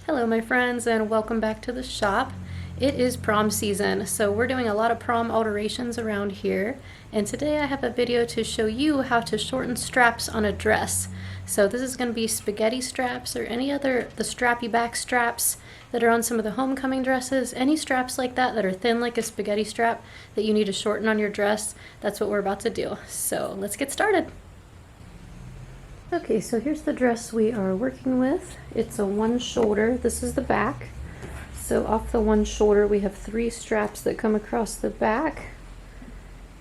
Hello my friends and welcome back to the shop. It is prom season, so we're doing a lot of prom alterations around here, and today I have a video to show you how to shorten straps on a dress. So this is going to be spaghetti straps or any other the strappy back straps that are on some of the homecoming dresses. Any straps like that that are thin like a spaghetti strap that you need to shorten on your dress, that's what we're about to do. So let's get started. Okay, so here's the dress we are working with. It's a one shoulder. This is the back. So off the one shoulder we have 3 straps that come across the back.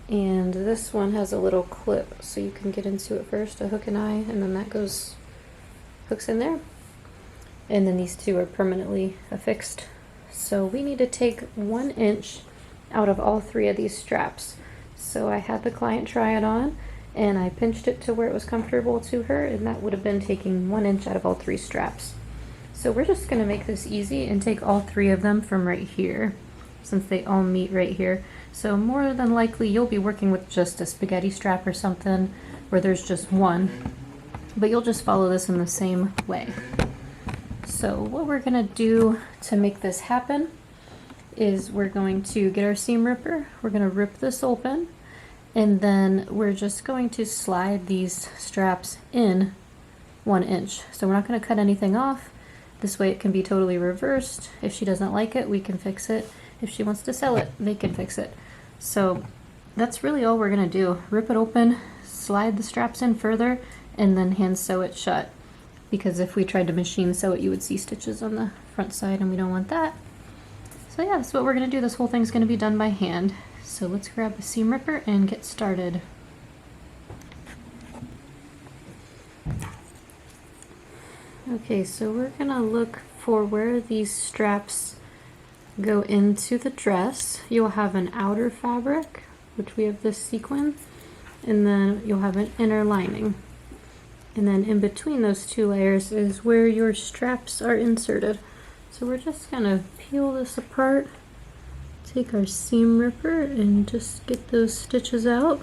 And this one has a little clip so you can get into it first, a hook and eye, and then that hooks in there. And then these 2 are permanently affixed. So we need to take 1 inch out of all 3 of these straps. So I had the client try it on, and I pinched it to where it was comfortable to her, and that would have been taking 1 inch out of all 3 straps. So we're just going to make this easy and take all 3 of them from right here, since they all meet right here. So more than likely you'll be working with just a spaghetti strap or something where there's just one, but you'll just follow this in the same way. So what we're going to do to make this happen is we're going to get our seam ripper, we're going to rip this open, and then we're just going to slide these straps in 1 inch. So we're not going to cut anything off. This way it can be totally reversed. If she doesn't like it, we can fix it. If she wants to sell it, they can fix it. So that's really all we're going to do. Rip it open, slide the straps in further, and then hand sew it shut. Because if we tried to machine sew it, you would see stitches on the front side, and we don't want that. So yeah, that's what we're going to do. This whole thing's going to be done by hand. So let's grab a seam ripper and get started. Okay, so we're gonna look for where these straps go into the dress. You'll have an outer fabric, which we have this sequin, and then you'll have an inner lining. And then in between those 2 layers is where your straps are inserted. So we're just gonna peel this apart, take our seam ripper and just get those stitches out.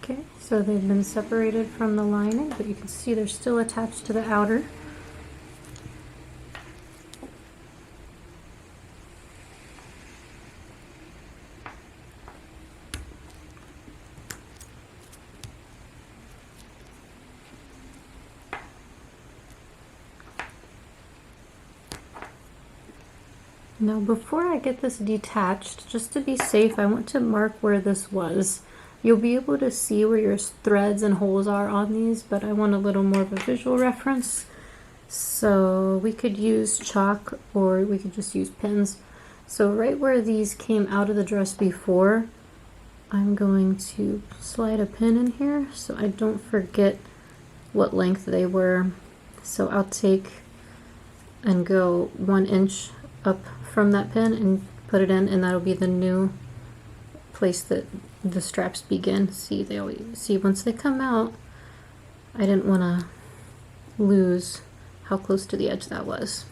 Okay, so they've been separated from the lining, but you can see they're still attached to the outer. Now before I get this detached, just to be safe, I want to mark where this was. You'll be able to see where your threads and holes are on these, but I want a little more of a visual reference. So we could use chalk or we could just use pins. So right where these came out of the dress before, I'm going to slide a pin in here so I don't forget what length they were. So I'll take and go 1 inch up from that pin and put it in, and that'll be the new place that the straps begin. See, they always see once they come out, I didn't want to lose how close to the edge that was.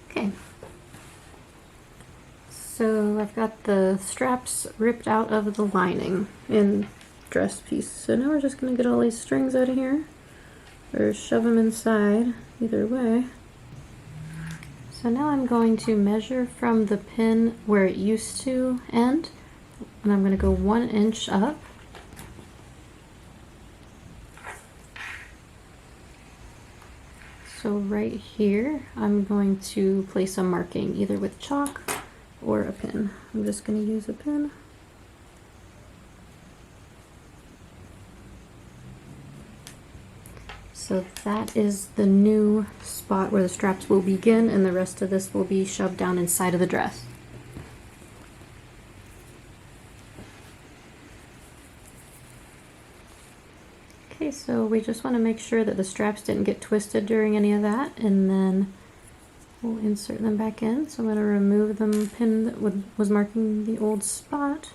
Okay, so I've got the straps ripped out of the lining in dress piece. So now we're just going to get all these strings out of here, or shove them inside, either way. So now I'm going to measure from the pin where it used to end, and I'm going to go 1 inch up. So right here, I'm going to place a marking either with chalk or a pin. I'm just going to use a pin. So that is the new spot where the straps will begin, and the rest of this will be shoved down inside of the dress. Okay, so we just want to make sure that the straps didn't get twisted during any of that, and then we'll insert them back in. So I'm going to remove the pin that was marking the old spot,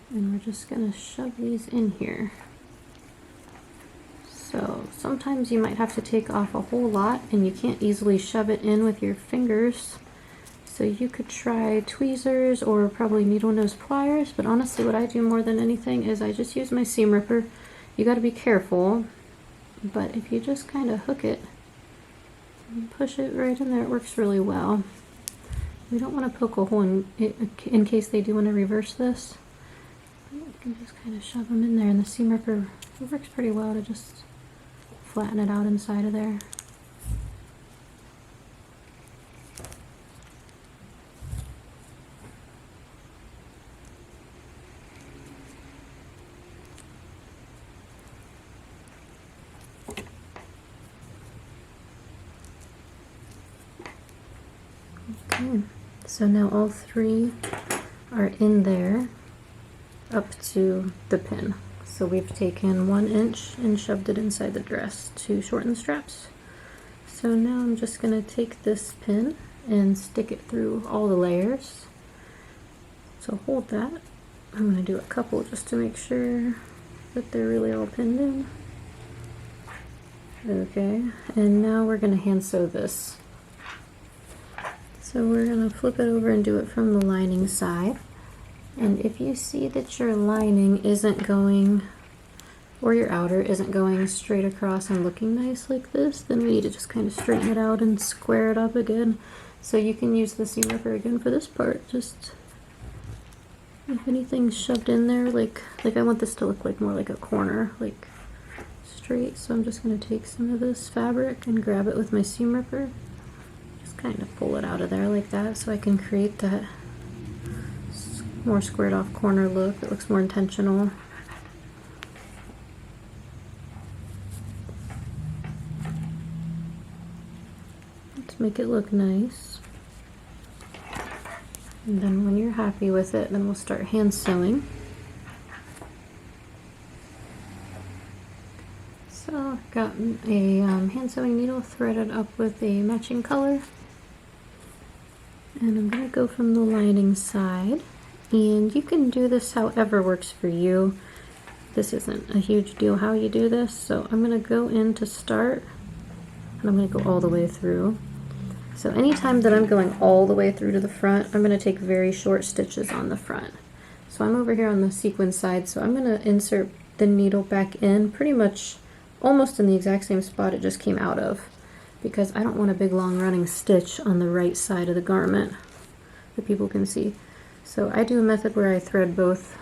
and we're just going to shove these in here. So sometimes you might have to take off a whole lot and you can't easily shove it in with your fingers. So you could try tweezers or probably needle nose pliers, but honestly what I do more than anything is I just use my seam ripper. You got to be careful, but if you just kind of hook it and push it right in there, it works really well. We don't want to poke a hole in case they do want to reverse this. You can just kind of shove them in there, and the seam ripper, it works pretty well to just flatten it out inside of there. Okay, so now all three are in there up to the pin. So we've taken 1 inch and shoved it inside the dress to shorten the straps. So now I'm just going to take this pin and stick it through all the layers. So hold that. I'm going to do a couple just to make sure that they're really all pinned in. Okay, and now we're going to hand sew this. So we're going to flip it over and do it from the lining side. And if you see that your lining isn't going, or your outer isn't going straight across and looking nice like this, then we need to just kind of straighten it out and square it up again. So you can use the seam ripper again for this part. Just if anything's shoved in there, like I want this to look like more like a corner, like straight. So I'm just going to take some of this fabric and grab it with my seam ripper. Just kind of pull it out of there like that so I can create that more squared off corner look. It looks more intentional. Let's make it look nice. And then when you're happy with it, then we'll start hand sewing. So I've got a hand sewing needle threaded up with a matching color. And I'm going to go from the lining side. And you can do this however works for you. This isn't a huge deal how you do this. So I'm going to go in to start, and I'm going to go all the way through. So anytime that I'm going all the way through to the front, I'm going to take very short stitches on the front. So I'm over here on the sequin side, so I'm going to insert the needle back in pretty much almost in the exact same spot it just came out of, because I don't want a big long running stitch on the right side of the garment that people can see. So I do a method where I thread both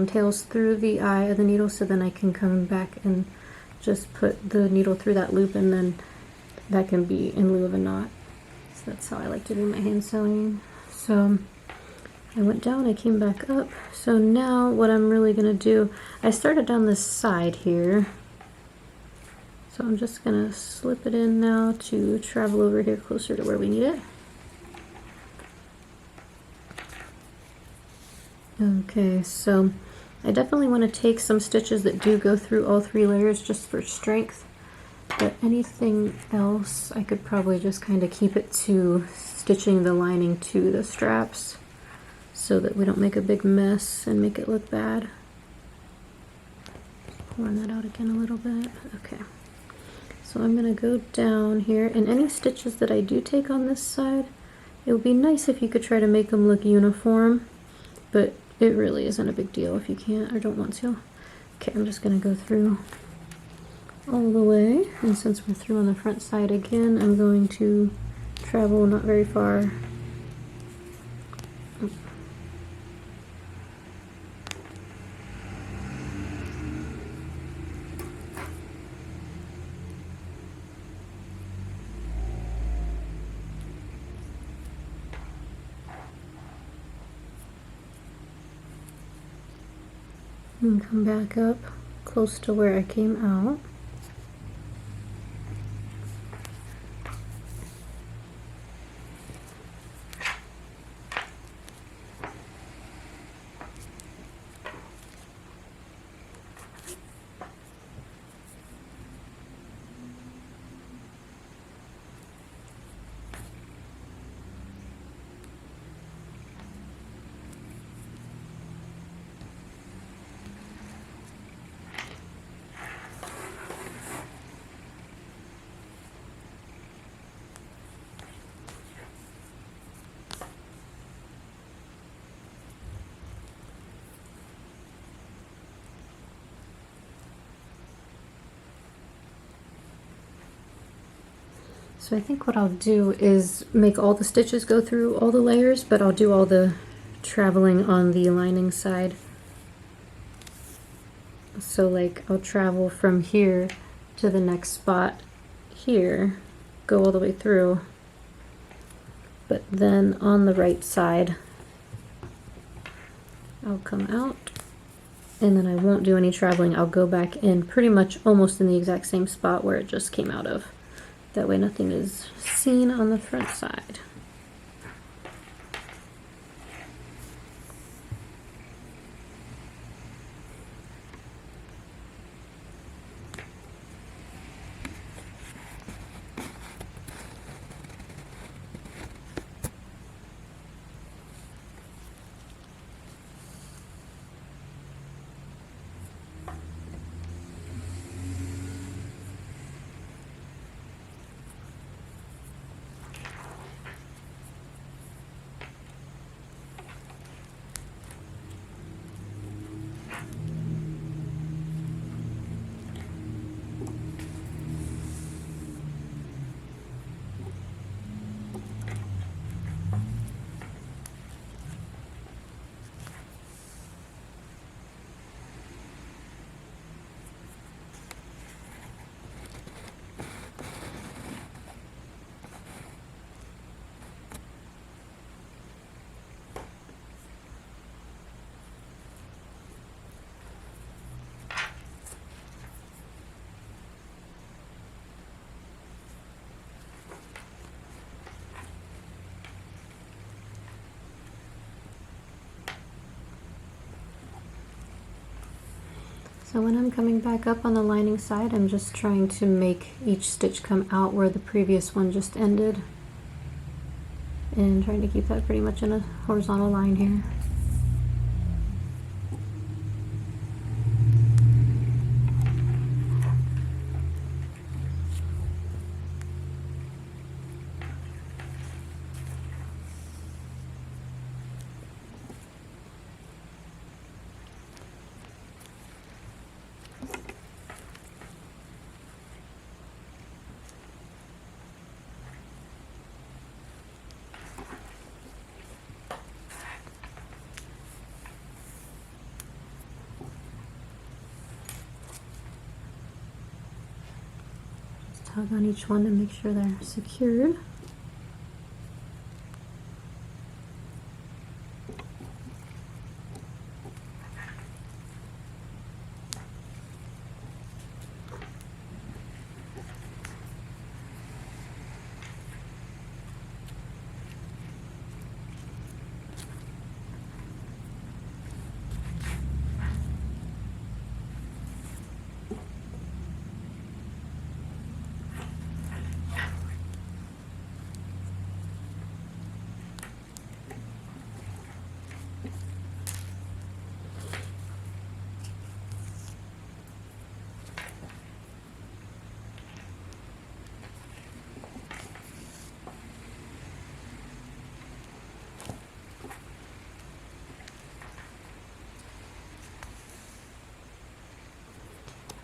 tails through the eye of the needle, so then I can come back and just put the needle through that loop, and then that can be in lieu of a knot. So that's how I like to do my hand sewing. So I went down, I came back up. So now what I'm really going to do, I started down this side here. So I'm just going to slip it in now to travel over here closer to where we need it. Okay, so I definitely want to take some stitches that do go through all 3 layers just for strength, but anything else I could probably just kind of keep it to stitching the lining to the straps so that we don't make a big mess and make it look bad. Just pulling that out again a little bit. Okay, so I'm going to go down here, and any stitches that I do take on this side, it would be nice if you could try to make them look uniform, but it really isn't a big deal if you can't or don't want to. Okay, I'm just going to go through all the way, and since we're through on the front side again, I'm going to travel not very far. And come back up close to where I came out. So I think what I'll do is make all the stitches go through all the layers, but I'll do all the traveling on the lining side. So like I'll travel from here to the next spot here, go all the way through, but then on the right side I'll come out, and then I won't do any traveling. I'll go back in pretty much almost in the exact same spot where it just came out of. That way nothing is seen on the front side. So when I'm coming back up on the lining side, I'm just trying to make each stitch come out where the previous one just ended, and trying to keep that pretty much in a horizontal line here. Tug on each one to make sure they're secured.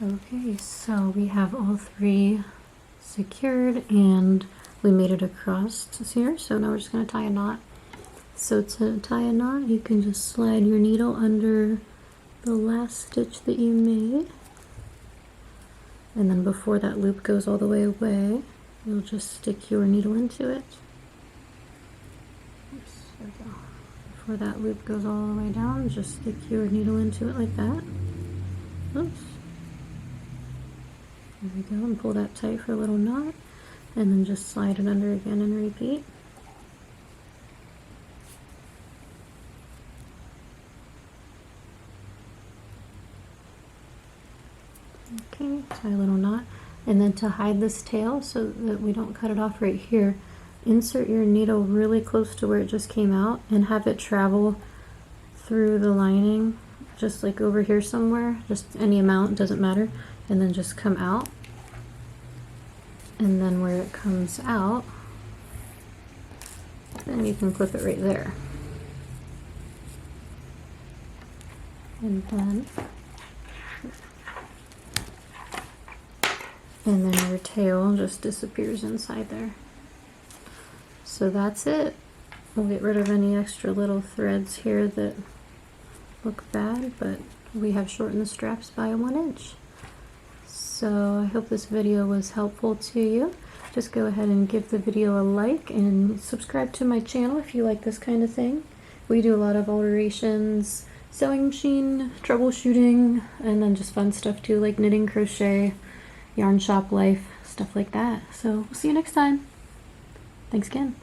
Okay, so we have all three secured and we made it across here. So now we're just going to tie a knot. So to tie a knot, you can just slide your needle under the last stitch that you made. And then before that loop goes all the way away, you'll just stick your needle into it. Oops, there we go. Before that loop goes all the way down, just stick your needle into it like that. Oops. There we go, and pull that tight for a little knot, and then just slide it under again and repeat. Okay, tie a little knot, and then to hide this tail so that we don't cut it off right here, insert your needle really close to where it just came out and have it travel through the lining, just like over here somewhere, just any amount, doesn't matter. And then just come out, and then where it comes out, then you can clip it right there. And then your tail just disappears inside there. So that's it. We'll get rid of any extra little threads here that look bad, but we have shortened the straps by 1 inch. So I hope this video was helpful to you. Just go ahead and give the video a like and subscribe to my channel if you like this kind of thing. We do a lot of alterations, sewing machine, troubleshooting, and then just fun stuff too, like knitting, crochet, yarn shop life, stuff like that. So we'll see you next time. Thanks again.